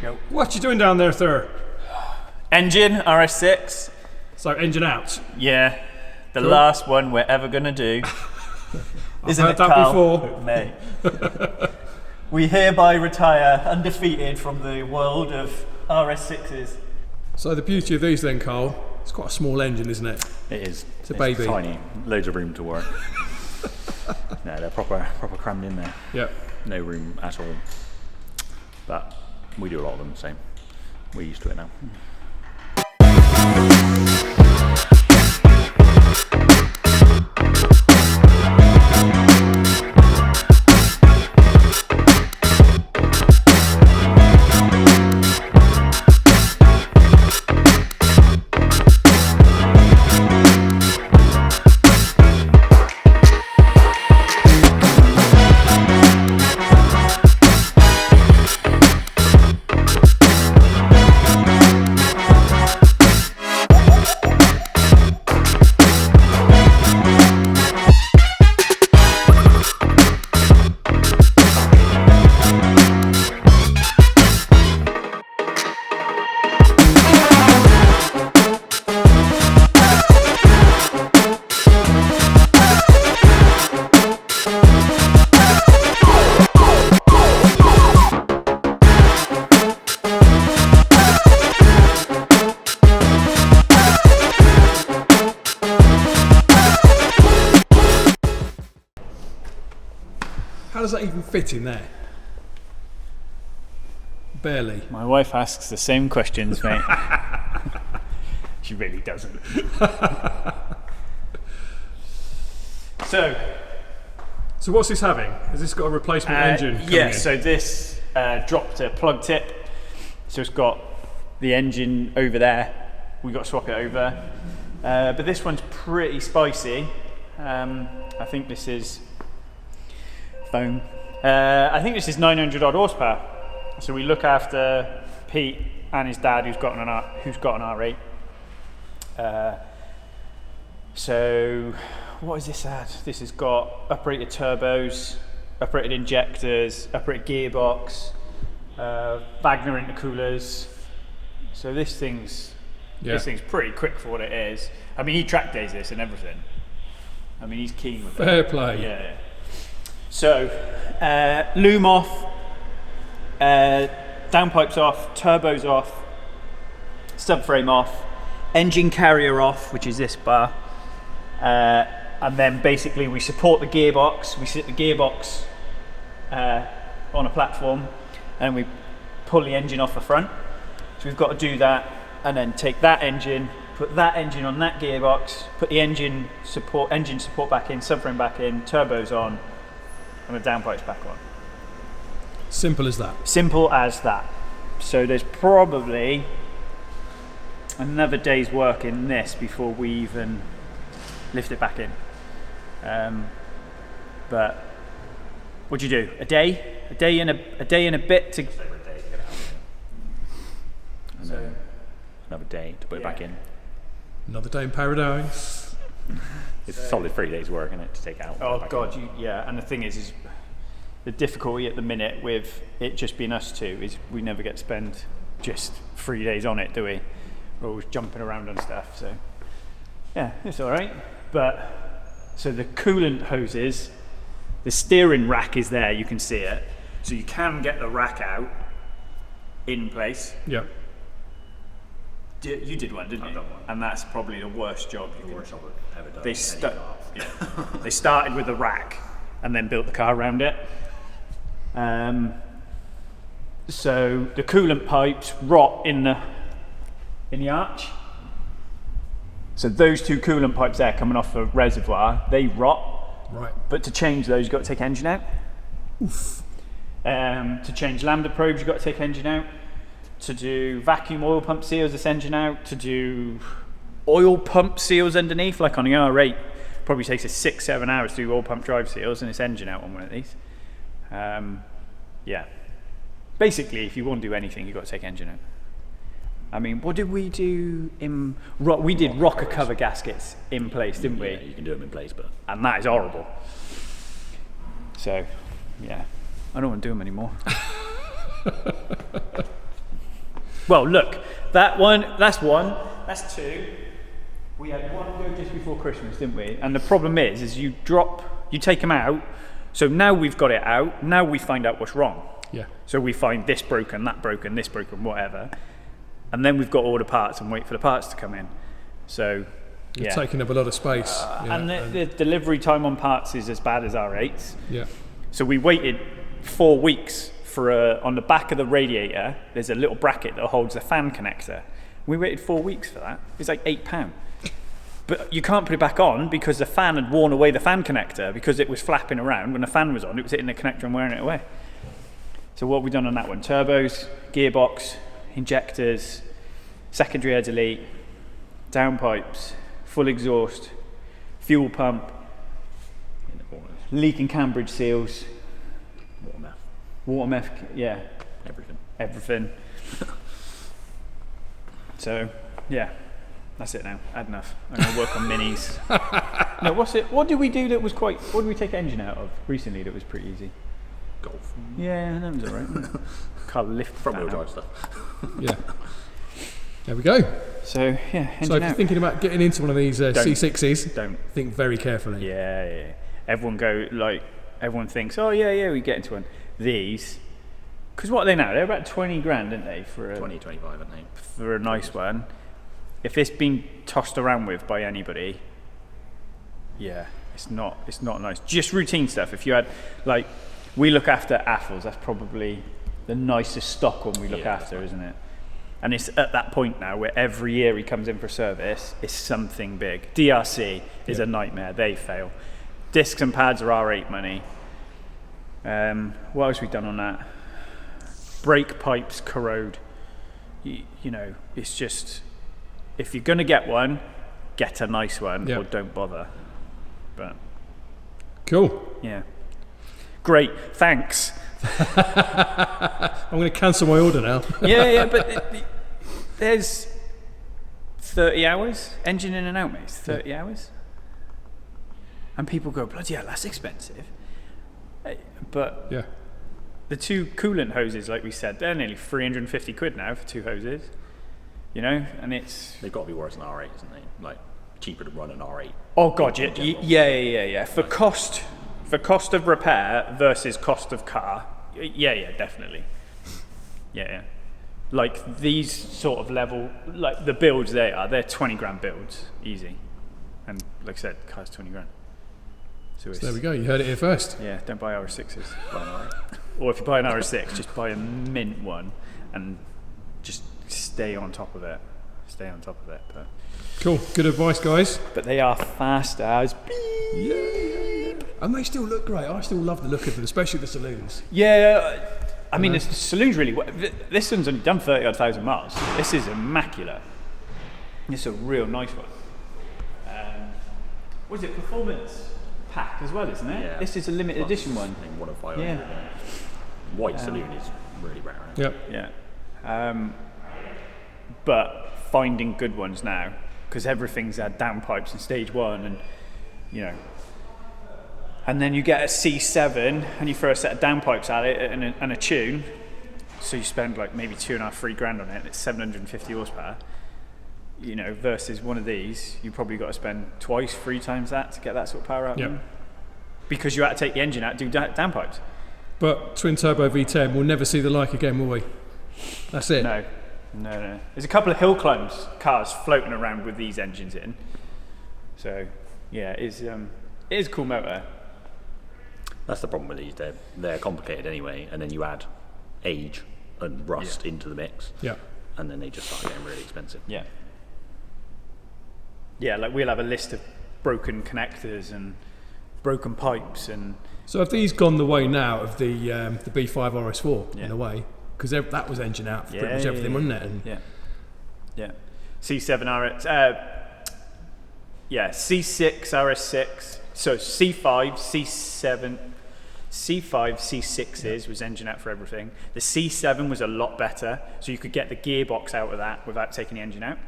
go. What you doing down there, sir? Engine RS6. So engine out. Yeah, the Cool. last one we're ever gonna do. Isn't heard it, that Carl? before. Mate. We hereby retire undefeated from the world of RS6s. So the beauty of these then, Carl, it's quite a small engine, isn't it? It is. It's a baby. Tiny. Loads of room to work. No, they're proper crammed in there. Yeah. No room at all. But we do a lot of them, so we're used to it now. How does that even fit in there? Barely. My wife asks the same questions, mate. She really doesn't. So what's this having? Has this got a replacement engine coming yeah, in? so this dropped a plug tip. So it's got the engine over there. We've got to swap it over. But this one's pretty spicy. I think this is foam. I think this is 900 odd horsepower. So we look after Pete and his dad, who's got an R8. So what is this at? This has got uprated turbos, uprated injectors, uprated gearbox, Wagner intercoolers. So this thing's pretty quick for what it is. I mean, he track days this and everything. I mean, he's keen with it. Fair play. Yeah. So loom off, downpipes off, turbos off, subframe off, engine carrier off, which is this bar, and then basically we support the gearbox. We sit the gearbox on a platform, and we pull the engine off the front. So we've got to do that, and then take that engine, put that engine on that gearbox, put the engine support back in, subframe back in, turbos on, and the downpipes back on. Simple as that. Simple as that. So there's probably another day's work in this before we even lift it back in. But what'd you do? A day and a bit to. So another day to put it back in. Another day in paradise. It's a solid 3 days work, isn't it, to take out? Oh God, and the thing is the difficulty at the minute with it just being us two is we never get to spend just 3 days on it, do we? We're always jumping around and stuff. So yeah, it's all right. But so the coolant hoses, the steering rack is there. You can see it, so you can get the rack out in place. Yeah. You did one, didn't you? I've done one. And that's probably the worst job you can. Worst I've ever done. They started with the rack and then built the car around it. So the coolant pipes rot in the arch. So those two coolant pipes there coming off the reservoir, they rot. Right. But to change those, you've got to take engine out. Oof. To change lambda probes, you've got to take engine out. To do vacuum oil pump seals, this engine out. To do oil pump seals underneath, like on the R8, probably takes us 6-7 hours to do oil pump drive seals and this engine out on one of these. Yeah. Basically, if you want to do anything, you've got to take engine out. I mean, what did we do in... We did rocker cover gaskets in place, didn't we? Yeah, you can do them in place, but... And that is horrible. So, yeah. I don't want to do them anymore. Well, look, that's one, that's two. We had one go just before Christmas, didn't we? And the problem is you take them out. So now we've got it out. Now we find out what's wrong. Yeah. So we find this broken, that broken, this broken, whatever. And then we've got to order parts and wait for the parts to come in. So, You're taking up a lot of space. and the delivery time on parts is as bad as R8s. Yeah. So we waited 4 weeks for on the back of the radiator, there's a little bracket that holds the fan connector. We waited 4 weeks for that. It's like £8. But you can't put it back on because the fan had worn away the fan connector because it was flapping around. When the fan was on, it was hitting the connector and wearing it away. So what have we done on that one? Turbos, gearbox, injectors, secondary air delete, downpipes, full exhaust, fuel pump, leak and cambridge seals, water meth, yeah, everything. So yeah, that's it now. Had enough. I'm gonna work on minis. No, what did we do that was what did we take engine out of recently that was pretty easy? Golf. Yeah, that was alright. Can't lift Front wheel that drive out. stuff. Yeah. There we go. So yeah, engine So if you're out. thinking about getting into one of these C6s, Don't. think very carefully. Yeah. Everyone thinks, oh yeah, we get into one. These, because what are they now? They're about 20 grand, aren't they, for 25, aren't they? for a nice one. If it's been tossed around with by anybody, yeah, it's not nice. Just routine stuff. If you had, like, we look after Affles, that's probably the nicest stock one we look after, isn't it? And it's at that point now where every year he comes in for service, it's something big. DRC is a nightmare, they fail. Discs and pads are R8 money. What else have we done on that? Brake pipes corrode. You know, it's just, if you're going to get one, get a nice one or don't bother. But Cool. yeah. Great, thanks. I'm going to cancel my order now. Yeah, but there's 30 hours engine in and out, mate. 30 hours. And people go, bloody hell, that's expensive. But Yeah. the two coolant hoses, like we said, they're nearly 350 quid now for two hoses. You know, and it's... They've got to be worse than R8, isn't they? Like, cheaper to run an R8. Oh god, yeah. For cost of repair versus cost of car, yeah, definitely. Yeah. Like these sort of level, like the builds they're 20 grand builds, easy. And like I said, car's 20 grand. So There we go. You heard it here first. Yeah, don't buy RS6s. Buy an R8. Or if you buy an RS6, just buy a mint one and just stay on top of it. But Cool. Good advice, guys. they are fast as Yeah. And they still look great. I still love the look of them, especially the saloons. yeah. I mean, the saloon's really. This one's only done 30,000 miles. This is immaculate. It's a real nice one. Was it performance pack as well, isn't it? Yeah. This is a limited edition one. I think 1 of 500. Yeah. White saloon is really rare. Isn't it? Yep. Yeah. But finding good ones now, because everything's had downpipes in stage 1, and you know. And then you get a C7 and you throw a set of downpipes at it and a tune, so you spend like maybe 2.5-3 grand on it, and it's 750 horsepower. You know, versus one of these, you probably got to spend 2-3 times that to get that sort of power out of them. Because you had to take the engine out and do downpipes. But twin turbo V10, we'll never see the like again, will we? That's it. No. There's a couple of hill climbs cars floating around with these engines in. So yeah, it is a cool motor. That's the problem with these. They're complicated anyway, and then you add age and rust into the mix, Yeah. and then they just start getting really expensive. Yeah, like we'll have a list of broken connectors and broken pipes and... So have these gone the way now of the B5 RS4 Yeah. in a way? Because that was engine out for pretty much everything, wasn't it? And Yeah. C7 RS... C6 RS6. So C5, C7... C5, C6s was engine out for everything. The C7 was a lot better, so you could get the gearbox out of that without taking the engine out.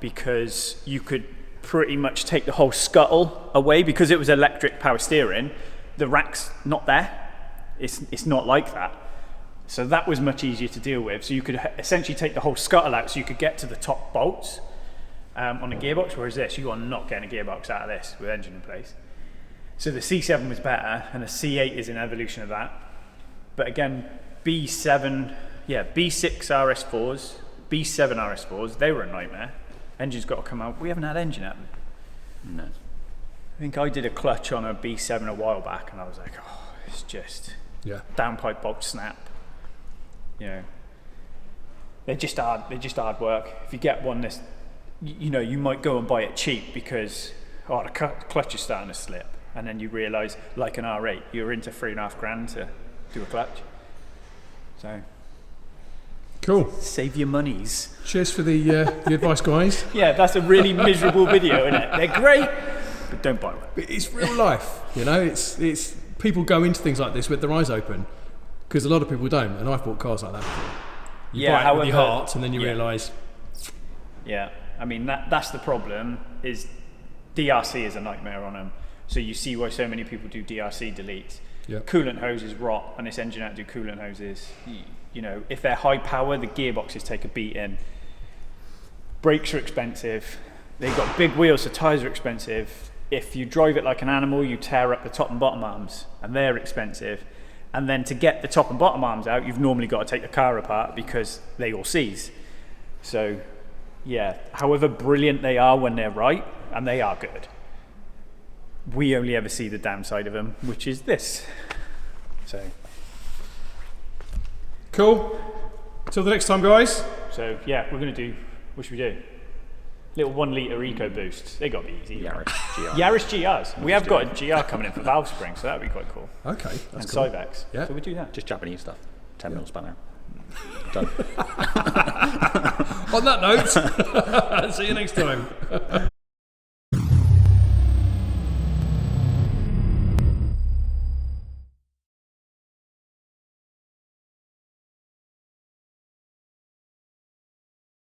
Because you could pretty much take the whole scuttle away, because it was electric power steering. The rack's not there. It's not like that. So that was much easier to deal with. So you could essentially take the whole scuttle out so you could get to the top bolts on a gearbox, whereas this, you are not getting a gearbox out of this with engine in place. So the C7 was better, and the C8 is an evolution of that. But again, B6 RS4s, B7 RS4s, they were a nightmare. Engine's got to come out. We haven't had engine out. No. I think I did a clutch on a B7 a while back, and I was like, oh, it's just downpipe bolt snap. You know, they're just hard work. If you get one this, you know, you might go and buy it cheap because the clutch is starting to slip, and then you realise, like an R8, you're into $3,500 to do a clutch. So cool. Save your monies. Cheers for the advice, guys. Yeah, that's a really miserable video, isn't it? They're great, but don't buy one. But it's real life, you know. It's people go into things like this with their eyes open, because a lot of people don't. And I've bought cars like that before. You buy it with your heart, and then you realise. Yeah, I mean that's the problem. Is DRC is a nightmare on them. So you see why so many people do DRC deletes. Yep. Coolant hoses rot, and this engine out do coolant hoses. You know, if they're high power, the gearboxes take a beating. Brakes are expensive. They've got big wheels, so tyres are expensive. If you drive it like an animal, you tear up the top and bottom arms, and they're expensive. And then to get the top and bottom arms out, you've normally got to take the car apart because they all seize. So, yeah, however brilliant they are when they're right, and they are good, we only ever see the downside of them, which is this. So, cool. Till the next time, guys. So yeah, we're gonna do. What should we do? Little 1 litre eco boosts. They got to be easy. Yaris GR. Yaris GRs. We have got a GR coming in for valve spring, so that would be quite cool. Okay, And that's cool. Cyvex. Yeah. So we do that. Just Japanese stuff. 10 mil spanner. Done. On that note, see you next time.